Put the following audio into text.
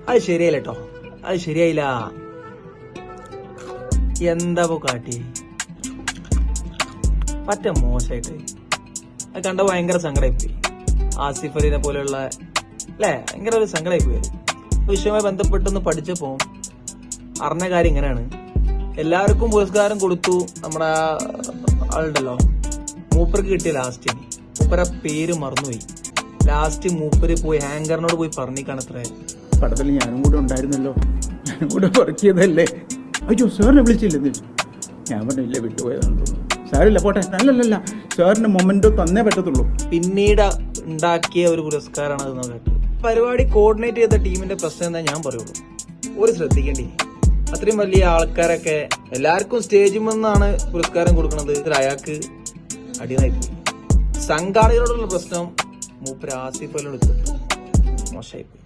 അത് ശരിയായില്ല കേട്ടോ, അത് ശരിയായില്ല. എന്താ കാട്ടി പറ്റ മോശമായിട്ട്. അത് കണ്ട ഭയങ്കര സങ്കടമായിപ്പോയി. ആസിഫ് അലിനെ പോലെയുള്ള അല്ലേ, ഭയങ്കര ഒരു സങ്കടമായിപ്പോയി. വിഷയവുമായി ബന്ധപ്പെട്ടൊന്ന് പഠിച്ചപ്പോ അറിഞ്ഞ കാര്യം ഇങ്ങനെയാണ്. എല്ലാവർക്കും പുരസ്കാരം കൊടുത്തു. നമ്മുടെ ആളുണ്ടല്ലോ, മൂപ്പർക്ക് കിട്ടിയ ലാസ്റ്റ് മൂപ്പര പേര് മറന്നുപോയി. ലാസ്റ്റ് മൂപ്പര് പോയി ഹാങ്കറിനോട് പോയി പറഞ്ഞിക്കാണത്രേ, പടത്തിൽ ഞാനും കൂടെ ഉണ്ടായിരുന്നല്ലോ, ഞാനും കൂടെ വർക്ക് ചെയ്തല്ലേ, അയ്യോ സാറിനെ വിളിച്ചില്ലെന്ന്. ഞാൻ പറഞ്ഞില്ല, വിട്ടുപോയതാണെന്ന് തോന്നുന്നു. സാറില്ല പോട്ടെ, അല്ലല്ല സാറിന് മൊമെന്റോ തന്നേ പറ്റത്തുള്ളൂ. പിന്നീട് ഉണ്ടാക്കിയ ഒരു പുരസ്കാരമാണ് അത് കേട്ടത്. പരിപാടി കോർഡിനേറ്റ് ചെയ്ത ടീമിന്റെ പ്രശ്നം എന്നാ ഞാൻ പറയുള്ളൂ. ഒരു ശ്രദ്ധിക്കേണ്ടി, അത്രയും വലിയ ആൾക്കാരൊക്കെ എല്ലാവർക്കും സ്റ്റേജിൽ നിന്നാണ് പുരസ്കാരം കൊടുക്കുന്നത്. അയാൾക്ക് അടിനായിപ്പോയി. സംഘാടകരോടുള്ള പ്രശ്നം മൂപ്പര് ആസിഫ് അലിയോട് മോശമായിപ്പോയി.